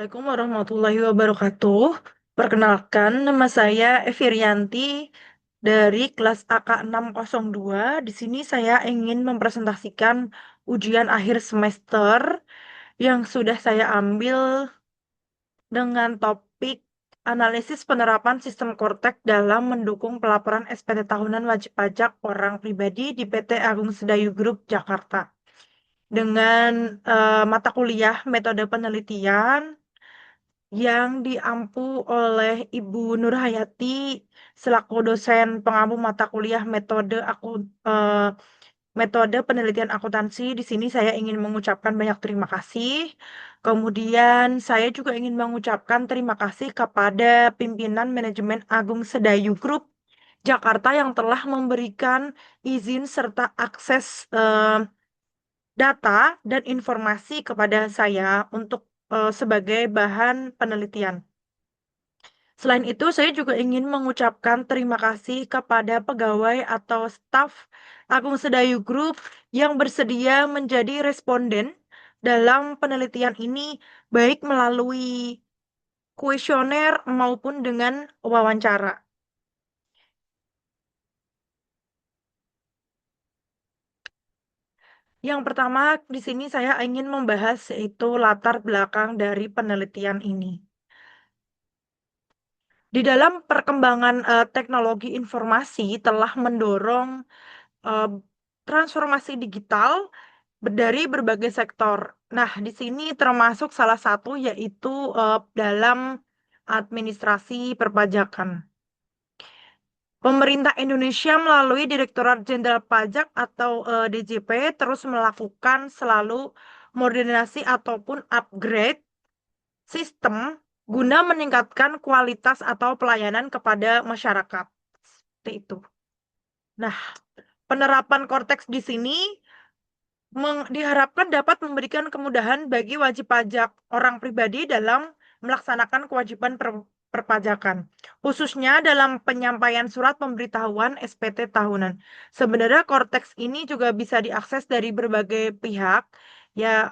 Assalamualaikum warahmatullahi wabarakatuh. Perkenalkan, nama saya Evirianti dari kelas AK 602. Di sini saya ingin mempresentasikan ujian akhir semester yang sudah saya ambil dengan topik analisis penerapan sistem Kortek dalam mendukung pelaporan SPT tahunan wajib pajak orang pribadi di PT Agung Sedayu Group Jakarta. Dengan mata kuliah metode penelitian yang diampu oleh Ibu Nurhayati selaku dosen pengampu mata kuliah metode penelitian akuntansi. Di sini saya ingin mengucapkan banyak terima kasih. Kemudian saya juga ingin mengucapkan terima kasih kepada pimpinan manajemen Agung Sedayu Group Jakarta yang telah memberikan izin serta akses data dan informasi kepada saya untuk sebagai bahan penelitian. Selain itu, saya juga ingin mengucapkan terima kasih kepada pegawai atau staf Agung Sedayu Group yang bersedia menjadi responden dalam penelitian ini, baik melalui kuesioner maupun dengan wawancara. Yang pertama, di sini saya ingin membahas yaitu latar belakang dari penelitian ini. Di dalam perkembangan teknologi informasi telah mendorong eh, transformasi digital dari berbagai sektor. Nah, di sini termasuk salah satu yaitu dalam administrasi perpajakan. Pemerintah Indonesia melalui Direktorat Jenderal Pajak atau DJP terus melakukan selalu modernisasi ataupun upgrade sistem guna meningkatkan kualitas atau pelayanan kepada masyarakat. Seperti itu. Nah, penerapan Korteks di sini diharapkan dapat memberikan kemudahan bagi wajib pajak orang pribadi dalam melaksanakan kewajiban perpajakan, khususnya dalam penyampaian surat pemberitahuan SPT tahunan. Sebenarnya Korteks ini juga bisa diakses dari berbagai pihak, ya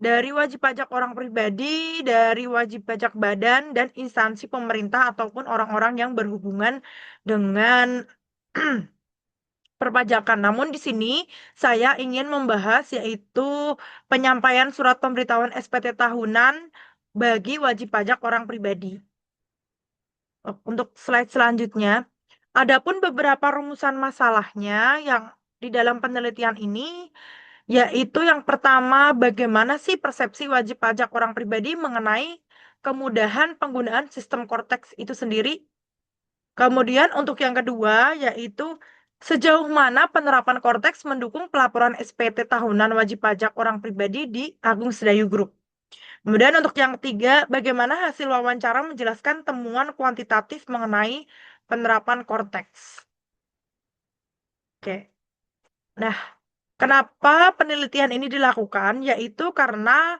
dari wajib pajak orang pribadi, dari wajib pajak badan, dan instansi pemerintah ataupun orang-orang yang berhubungan dengan perpajakan. Namun di sini saya ingin membahas yaitu penyampaian surat pemberitahuan SPT tahunan bagi wajib pajak orang pribadi. Untuk slide selanjutnya, adapun beberapa rumusan masalahnya yang di dalam penelitian ini, yaitu yang pertama, bagaimana sih persepsi wajib pajak orang pribadi mengenai kemudahan penggunaan sistem Korteks itu sendiri? Kemudian untuk yang kedua, yaitu sejauh mana penerapan Korteks mendukung pelaporan SPT tahunan wajib pajak orang pribadi di Agung Sedayu Group. Kemudian untuk yang ketiga, bagaimana hasil wawancara menjelaskan temuan kuantitatif mengenai penerapan Korteks. Oke. Nah, kenapa penelitian ini dilakukan? Yaitu karena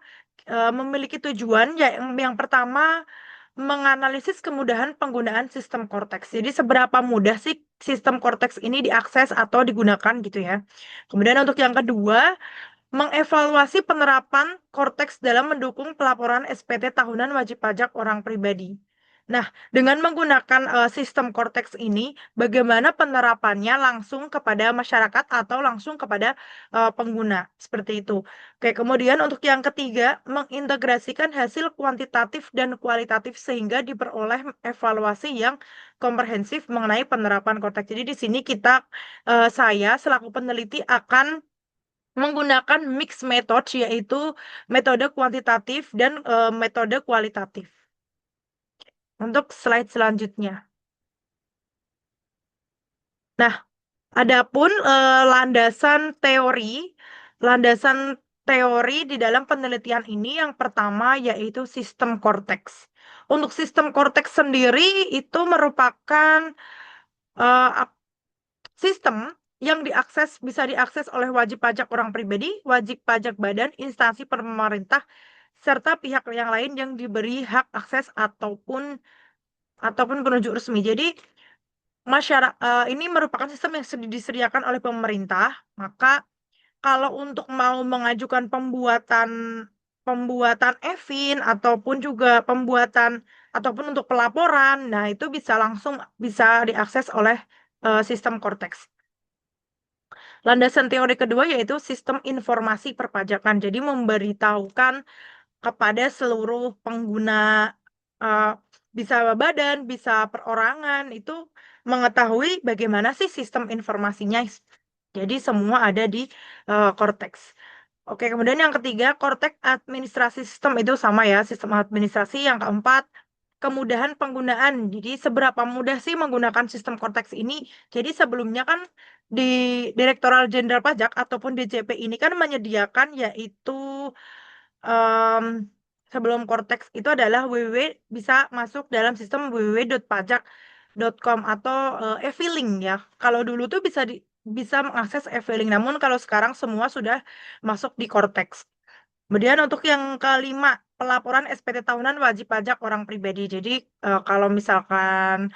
memiliki tujuan yang pertama menganalisis kemudahan penggunaan sistem Korteks. Jadi seberapa mudah sih sistem Korteks ini diakses atau digunakan gitu ya. Kemudian untuk yang kedua, mengevaluasi penerapan Korteks dalam mendukung pelaporan SPT tahunan wajib pajak orang pribadi. Nah, dengan menggunakan sistem Korteks ini, bagaimana penerapannya langsung kepada masyarakat atau langsung kepada pengguna, seperti itu. Oke, kemudian untuk yang ketiga, mengintegrasikan hasil kuantitatif dan kualitatif sehingga diperoleh evaluasi yang komprehensif mengenai penerapan Korteks. Jadi di sini saya selaku peneliti akan menggunakan mix method, yaitu metode kuantitatif dan metode kualitatif. Untuk slide selanjutnya. Nah, adapun landasan teori di dalam penelitian ini yang pertama yaitu sistem Korteks. Untuk sistem Korteks sendiri itu merupakan sistem yang bisa diakses oleh wajib pajak orang pribadi, wajib pajak badan, instansi pemerintah, serta pihak yang lain yang diberi hak akses ataupun penunjuk resmi. Jadi ini merupakan sistem yang disediakan oleh pemerintah. Maka kalau untuk mau mengajukan pembuatan pembuatan Evin ataupun juga pembuatan ataupun untuk pelaporan. Nah, itu bisa langsung bisa diakses oleh sistem Cortex. Landasan teori kedua yaitu sistem informasi perpajakan. Jadi memberitahukan kepada seluruh pengguna, eh, bisa badan, bisa perorangan, itu mengetahui bagaimana sih sistem informasinya. Jadi semua ada di Cortex. Oke, kemudian yang ketiga, Cortex administrasi sistem itu sama ya, sistem administrasi. Yang keempat, kemudahan penggunaan. Jadi seberapa mudah sih menggunakan sistem Cortex ini? Jadi sebelumnya kan di Direktorat Jenderal Pajak ataupun DJP ini kan menyediakan yaitu em, sebelum Cortex itu adalah www, bisa masuk dalam sistem www.pajak.com atau e-filing ya. Kalau dulu tuh bisa mengakses e-filing, namun kalau sekarang semua sudah masuk di Cortex. Kemudian untuk yang kelima, pelaporan SPT tahunan wajib pajak orang pribadi. Jadi kalau misalkan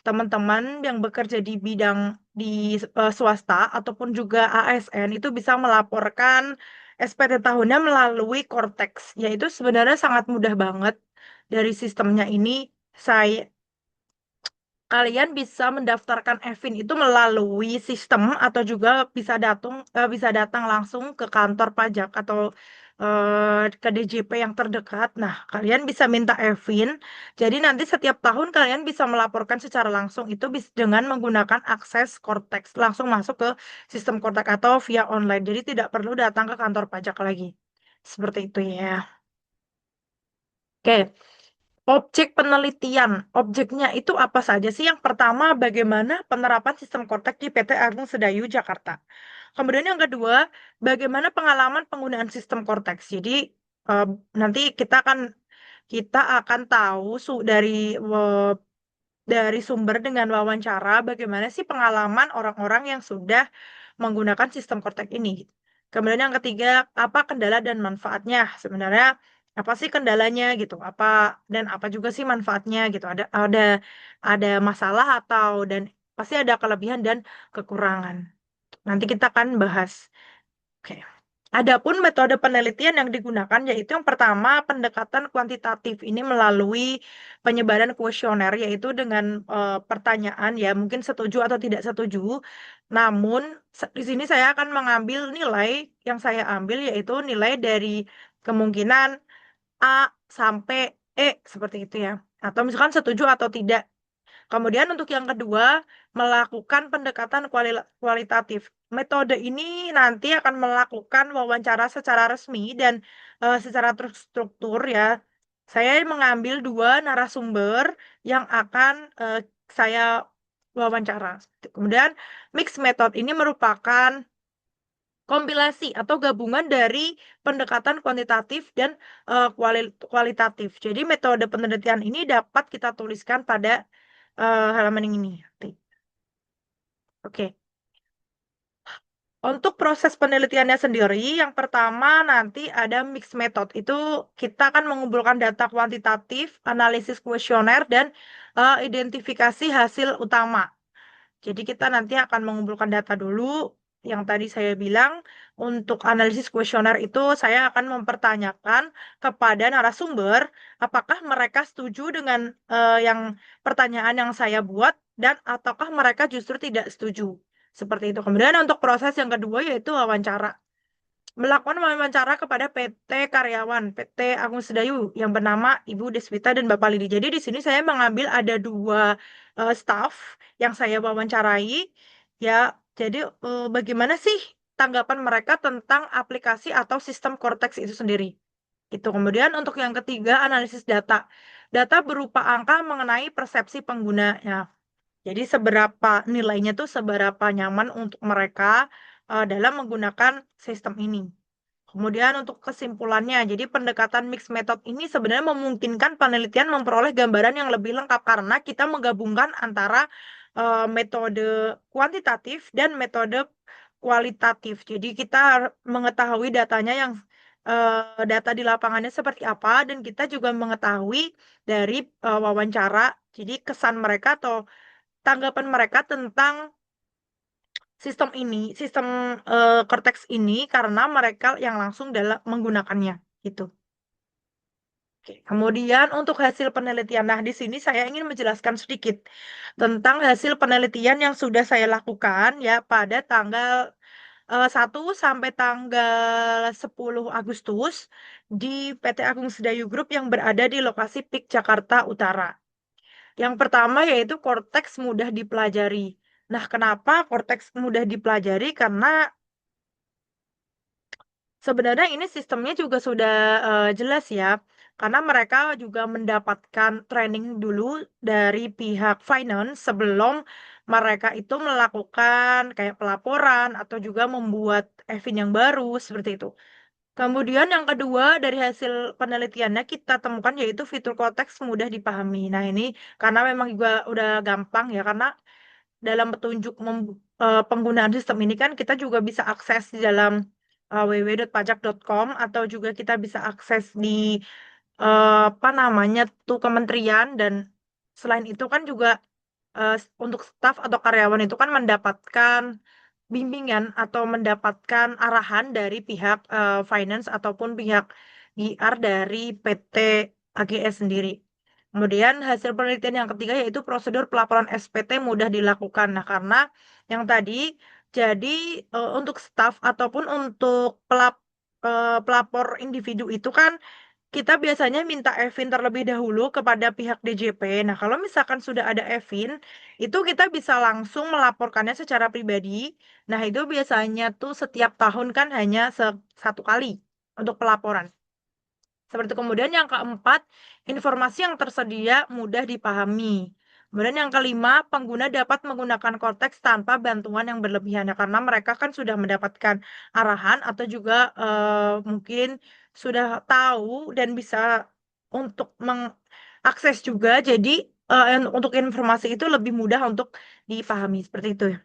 teman-teman yang bekerja di bidang di swasta ataupun juga ASN itu bisa melaporkan SPT tahunnya melalui Cortex. Yaitu sebenarnya sangat mudah banget dari sistemnya ini. Saya Kalian bisa mendaftarkan Evin itu melalui sistem atau juga bisa datang langsung ke kantor pajak atau ke DJP yang terdekat. Nah, kalian bisa minta Evin. Jadi nanti setiap tahun kalian bisa melaporkan secara langsung itu dengan menggunakan akses Cortex, langsung masuk ke sistem Cortex atau via online. Jadi tidak perlu datang ke kantor pajak lagi. Seperti itu ya. Oke. Objek penelitian, objeknya itu apa saja sih? Yang pertama, bagaimana penerapan sistem Cortex di PT Agung Sedayu Jakarta. Kemudian yang kedua, bagaimana pengalaman penggunaan sistem Cortex. Jadi eh, nanti kita akan tahu dari sumber dengan wawancara bagaimana sih pengalaman orang-orang yang sudah menggunakan sistem Cortex ini. Kemudian yang ketiga, apa kendala dan manfaatnya? Sebenarnya apa sih kendalanya gitu? Apa juga sih manfaatnya gitu? Ada masalah dan pasti ada kelebihan dan kekurangan. Nanti kita akan bahas. Oke. Adapun metode penelitian yang digunakan yaitu yang pertama pendekatan kuantitatif ini melalui penyebaran kuesioner yaitu dengan pertanyaan ya mungkin setuju atau tidak setuju. Namun di sini saya akan mengambil nilai yang saya ambil yaitu nilai dari kemungkinan A sampai E seperti itu ya. Atau misalkan setuju atau tidak. Kemudian untuk yang kedua, melakukan pendekatan kualitatif. Metode ini nanti akan melakukan wawancara secara resmi dan secara terstruktur ya. Saya mengambil dua narasumber yang akan saya wawancara. Kemudian mixed method ini merupakan kompilasi atau gabungan dari pendekatan kuantitatif dan kualitatif. Jadi metode penelitian ini dapat kita tuliskan pada halaman ini. Oke. Untuk proses penelitiannya sendiri, yang pertama nanti ada mixed method. Itu kita akan mengumpulkan data kuantitatif, analisis kuesioner, dan identifikasi hasil utama. Jadi kita nanti akan mengumpulkan data dulu. Yang tadi saya bilang, untuk analisis kuesioner itu saya akan mempertanyakan kepada narasumber apakah mereka setuju dengan yang pertanyaan yang saya buat dan ataukah mereka justru tidak setuju. Seperti itu. Kemudian untuk proses yang kedua yaitu wawancara. Melakukan wawancara kepada PT karyawan PT Agung Sedayu yang bernama Ibu Deswita dan Bapak Lidi. Jadi di sini saya mengambil ada dua staff yang saya wawancarai. Ya, jadi bagaimana sih tanggapan mereka tentang aplikasi atau sistem Cortex itu sendiri? Itu. Kemudian untuk yang ketiga analisis data. Data berupa angka mengenai persepsi penggunanya. Jadi nilainya tuh seberapa nyaman untuk mereka dalam menggunakan sistem ini. Kemudian untuk kesimpulannya, jadi pendekatan mixed method ini sebenarnya memungkinkan penelitian memperoleh gambaran yang lebih lengkap karena kita menggabungkan antara metode kuantitatif dan metode kualitatif. Jadi kita mengetahui data di lapangannya seperti apa dan kita juga mengetahui dari wawancara. Jadi kesan mereka atau tanggapan mereka tentang sistem Cortex ini karena mereka yang langsung dalam menggunakannya gitu. Oke, kemudian untuk hasil penelitian, nah di sini saya ingin menjelaskan sedikit tentang hasil penelitian yang sudah saya lakukan ya pada tanggal 1 sampai tanggal 10 Agustus di PT Agung Sedayu Group yang berada di lokasi PIK Jakarta Utara. Yang pertama yaitu korteks mudah dipelajari. Nah, kenapa korteks mudah dipelajari? Karena sebenarnya ini sistemnya juga sudah jelas ya, karena mereka juga mendapatkan training dulu dari pihak finance sebelum mereka itu melakukan kayak pelaporan atau juga membuat EVIN yang baru seperti itu. Kemudian yang kedua dari hasil penelitiannya kita temukan yaitu fitur konteks mudah dipahami. Nah ini karena memang juga udah gampang ya karena dalam petunjuk penggunaan sistem ini kan kita juga bisa akses di dalam www.pajak.com atau juga kita bisa akses di apa namanya tuh kementerian dan selain itu kan juga untuk staf atau karyawan itu kan mendapatkan bimbingan atau mendapatkan arahan dari pihak finance ataupun pihak IR dari PT AGS sendiri. Kemudian hasil penelitian yang ketiga yaitu prosedur pelaporan SPT mudah dilakukan. Nah, karena yang tadi jadi untuk staf ataupun untuk pelapor individu itu kan kita biasanya minta EVIN terlebih dahulu kepada pihak DJP. Nah, kalau misalkan sudah ada EVIN, itu kita bisa langsung melaporkannya secara pribadi. Nah, itu biasanya tuh setiap tahun kan hanya satu kali untuk pelaporan. Seperti itu. Kemudian yang keempat, informasi yang tersedia mudah dipahami. Kemudian yang kelima, pengguna dapat menggunakan konteks tanpa bantuan yang berlebihan ya, karena mereka kan sudah mendapatkan arahan atau juga mungkin sudah tahu dan bisa untuk mengakses juga. Jadi untuk informasi itu lebih mudah untuk dipahami seperti itu ya.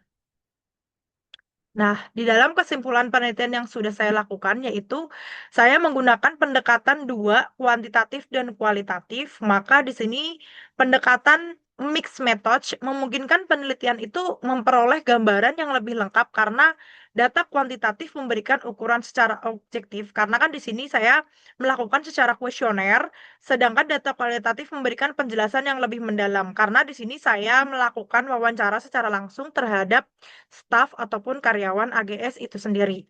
Nah, di dalam kesimpulan penelitian yang sudah saya lakukan, yaitu saya menggunakan pendekatan dua, kuantitatif dan kualitatif. Maka di sini pendekatan mixed method memungkinkan penelitian itu memperoleh gambaran yang lebih lengkap karena data kuantitatif memberikan ukuran secara objektif. Karena kan di sini saya melakukan secara kuesioner, sedangkan data kualitatif memberikan penjelasan yang lebih mendalam. Karena di sini saya melakukan wawancara secara langsung terhadap staf ataupun karyawan AGS itu sendiri.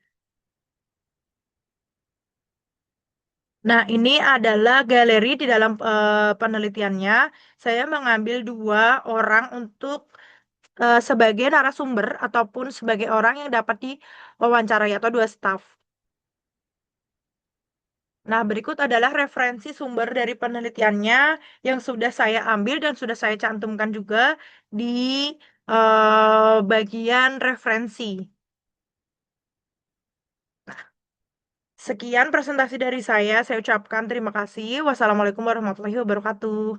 Nah, ini adalah galeri di dalam penelitiannya. Saya mengambil dua orang untuk sebagai narasumber ataupun sebagai orang yang dapat diwawancarai atau dua staf. Nah, berikut adalah referensi sumber dari penelitiannya yang sudah saya ambil dan sudah saya cantumkan juga di bagian referensi. Sekian presentasi dari saya ucapkan terima kasih. Wassalamualaikum warahmatullahi wabarakatuh.